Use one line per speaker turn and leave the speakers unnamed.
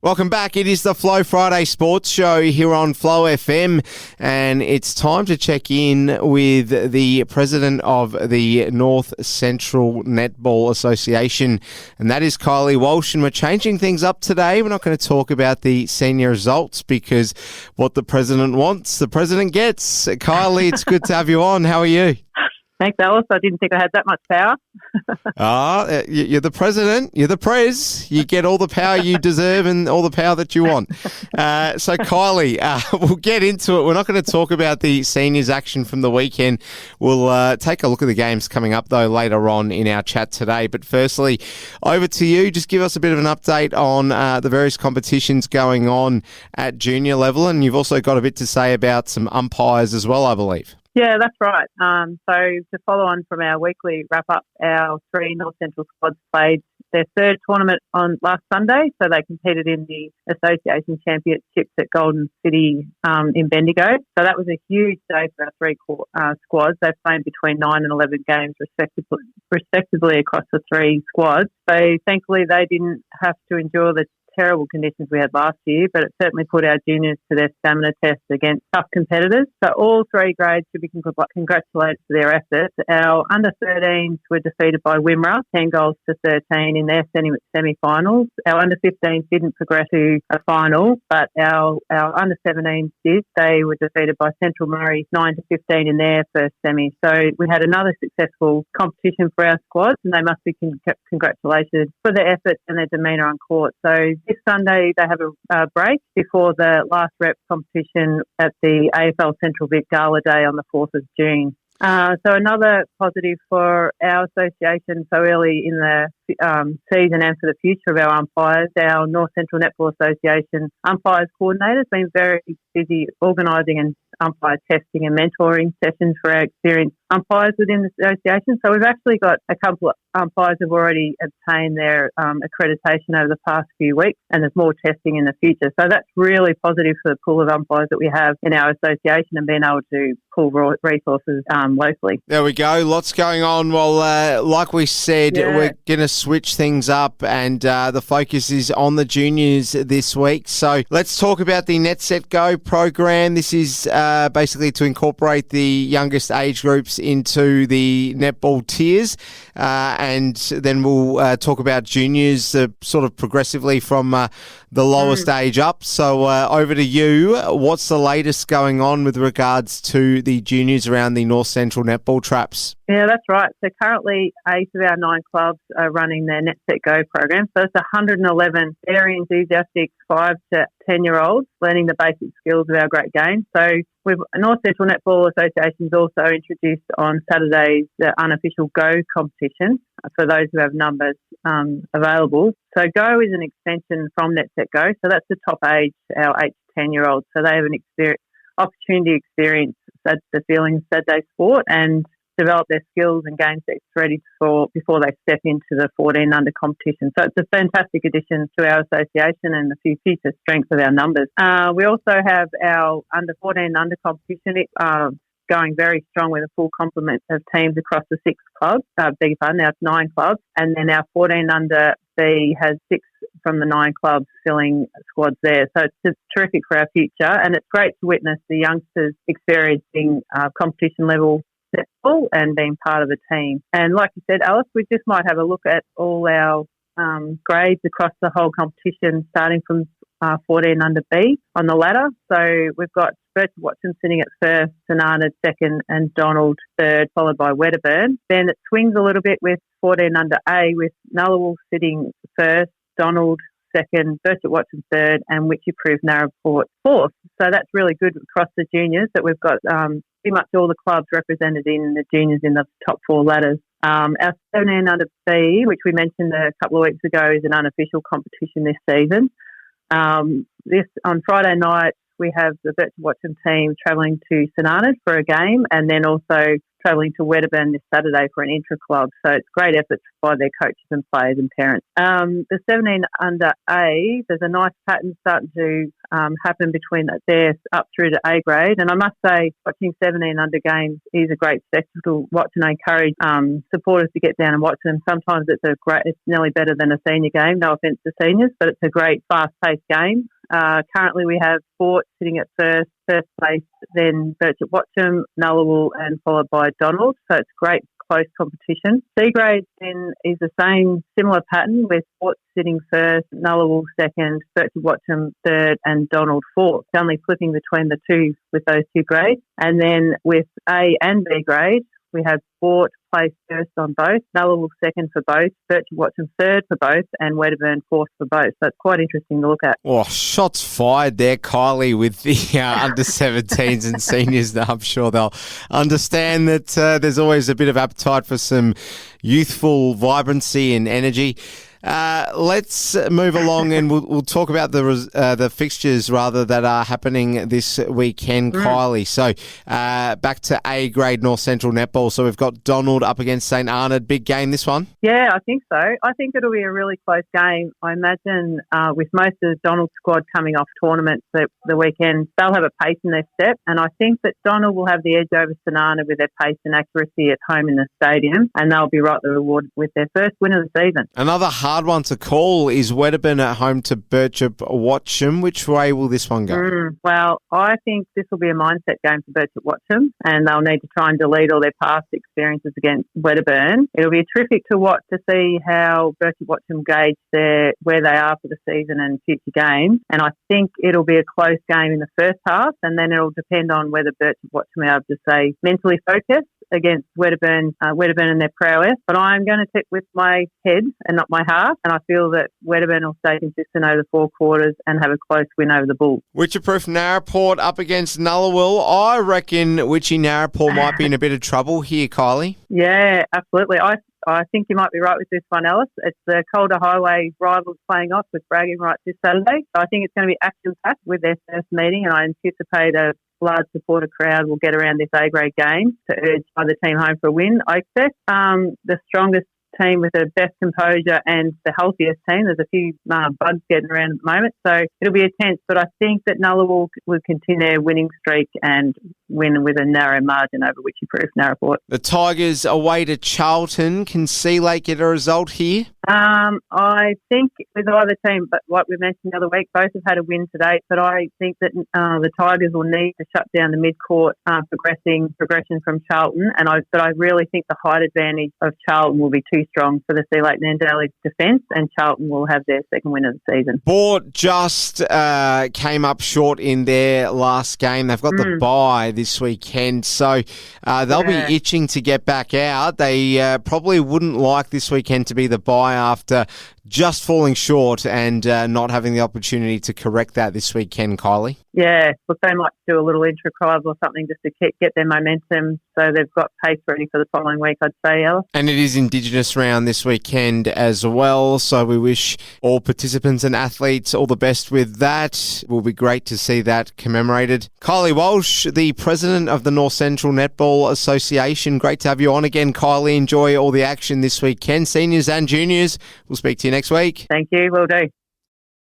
Welcome back. It is the Flow Friday Sports Show here on Flow FM, and it's time to check in with the president of the North Central Netball Association, and that is Kylie Walsh. And we're changing things up today. We're not going to talk about the senior results because what the president wants, the president gets. Kylie, it's good to have you on. How are you?
Thanks, Alice. I didn't think I had that much power.
You're the president. You're the prez. You get all the power you deserve and all the power that you want. So, Kylie, we'll get into it. We're not going to talk about the seniors action from the weekend. We'll take a look at the games coming up, though, later on in our chat today. But firstly, over to you. Just give us a bit of an update on the various competitions going on at junior level. And you've also got a bit to say about some umpires as well, I believe.
Yeah, that's right. So to follow on from our weekly wrap-up, our three North Central squads played their third tournament on last Sunday. So they competed in the Association Championships at Golden City in Bendigo. So that was a huge day for our three squads. They've played between 9 and 11 games respectively across the three squads. So thankfully they didn't have to endure the terrible conditions we had last year, but it certainly put our juniors to their stamina test against tough competitors. So all three grades should be congratulated for their efforts. Our under-13s were defeated by Wimmera, 10 goals to 13 in their semi-finals. Our under-15s didn't progress to a final, but our under-17s did. They were defeated by Central Murray, 9 to 15 in their first semi. So we had another successful competition for our squads, and they must be congratulated for their efforts and their demeanour on court. So this Sunday they have a break before the last rep competition at the AFL Central Vic Gala Day on the 4th of June. So another positive for our association so early in the season and for the future of our umpires, our North Central Netball Association umpires coordinator has been very busy organising and umpire testing and mentoring sessions for our experienced umpires within the association. So we've actually got a couple of umpires who have already obtained their accreditation over the past few weeks, and there's more testing in the future. So that's really positive for the pool of umpires that we have in our association and being able to pool resources locally.
There we go. Lots going on. Well, like we said, we're going to switch things up, and the focus is on the juniors this week. So let's talk about the Net Set Go program. This is basically to incorporate the youngest age groups into the netball tiers, and then we'll talk about juniors sort of progressively from the lowest age up. So over to you. What's the latest going on with regards to the juniors around the North Central Netball Traps?
Yeah, that's right. So currently 8 of our 9 clubs are running their Net Set Go program. So it's 111 very enthusiastic 5 to 10-year-olds learning the basic skills of our great game. So North Central Netball Association has also introduced on Saturdays the unofficial Go competition for those who have numbers available. So Go is an extension from Net Set Go. So that's the top age, our 8 to 10-year-olds. So they have an opportunity to experience the feelings of Saturday sport and develop their skills and game sets ready before they step into the 14 under competition. So it's a fantastic addition to our association and the future strength of our numbers. We also have our under 14 under competition going very strong with a full complement of teams across the 6 clubs. Now it's 9 clubs, and then our 14 under B has 6 from the 9 clubs filling squads there. So it's just terrific for our future, and it's great to witness the youngsters experiencing competition level netball and being part of a team. And like you said, Alice, we just might have a look at all our grades across the whole competition, starting from 14 under B on the ladder. So we've got Bertha Watson sitting at first, Sonata second, and Donald third, followed by Wedderburn. Then it swings a little bit with 14 under A, with Nullawal sitting first, Donald second, Bertha Watson third, and Witchy Proof Narrowport fourth. So that's really good across the juniors that we've got pretty much all the clubs represented in the juniors in the top 4 ladders. Our 17 under B, which we mentioned a couple of weeks ago, is an unofficial competition this season. This on Friday night, we have the Bertha Watson team travelling to St Arnaud for a game, and then also travelling to Wedderburn this Saturday for an intra-club. So it's great efforts by their coaches and players and parents. The 17 under A, there's a nice pattern starting to happen between there up through to A grade. And I must say, watching 17 under games is a great spectacle to watch, and I encourage supporters to get down and watch them. Sometimes it's nearly better than a senior game. No offence to seniors, but it's a great fast-paced game. Currently we have Fort sitting at first place, then Birchip Watcham, Nullawul, and followed by Donald. So it's great close competition. C grade then is the same similar pattern, with Fort sitting first, Nullawul second, Birchip Watcham third, and Donald fourth. It's only flipping between the two with those two grades. And then with A and B grade, we have Fort placed first on both, Nullawul second for both, Birchip Watcham third for both, and Wedderburn fourth for both. So it's quite interesting to look at.
Oh, shots fired there, Kylie, with the under 17s and seniors. I'm sure they'll understand that there's always a bit of appetite for some youthful vibrancy and energy. Let's move along, and we'll talk about the fixtures rather that are happening this weekend, Kylie. So back to A grade North Central Netball. So we've got Donald up against St Arnaud. Big game, this one?
Yeah, I think so. I think it'll be a really close game. I imagine with most of the Donald squad coming off tournaments the weekend, they'll have a pace in their step, and I think that Donald will have the edge over St Arnaud with their pace and accuracy at home in the stadium, and they'll be rightly rewarded with their first win of the season.
Another hard one to call is Wedderburn at home to Birchip Watcham. Which way will this one go?
Well, I think this will be a mindset game for Birchip Watcham, and they'll need to try and delete all their past experiences against Wedderburn. It'll be terrific to watch to see how Birchip Watcham gauge where they are for the season and future games. And I think it'll be a close game in the first half, and then it'll depend on whether Birchip Watcham are able to stay mentally focused against Wedderburn and their prowess. But I'm going to tip with my head and not my heart, and I feel that Wedderburn will stay consistent over the four quarters and have a close win over the Bulls.
Witcher-proof Narraport up against Nullawul. I reckon Witchy Narraport might be in a bit of trouble here, Kylie.
Yeah, absolutely. I think you might be right with this one, Alice. It's the Calder Highway rivals playing off with bragging rights this Saturday. So I think it's going to be action-packed with their first meeting, and I anticipate a large supporter crowd will get around this A-grade game to urge either team home for a win. I expect the strongest team with the best composure and the healthiest team. There's a few bugs getting around at the moment, so it'll be intense, but I think that Nullawul will continue their winning streak and win with a narrow margin over Witchy-proof Narraport.
The Tigers away to Charlton. Can Sea Lake get a result here?
I think with either team, but like we mentioned the other week, both have had a win to date, but I think that the Tigers will need to shut down the mid-court progression from Charlton, but I really think the height advantage of Charlton will be too strong for the Sea Lake Nandali defence, and Charlton will have their second win of the season.
Bort just came up short in their last game. They've got the bye this weekend, so they'll be itching to get back out. They probably wouldn't like this weekend to be the bye after just falling short and not having the opportunity to correct that this weekend, Kylie.
Yeah, look, they might do a little intra-club or something just to get their momentum so they've got pace ready for the following week, I'd say, Alice. And
it is Indigenous Round this weekend as well, so we wish all participants and athletes all the best with that. It will be great to see that commemorated. Kylie Walsh, the president of the North Central Netball Association, great to have you on again, Kylie. Enjoy all the action this weekend, seniors and juniors. We'll speak to you next week.
Thank you, will do.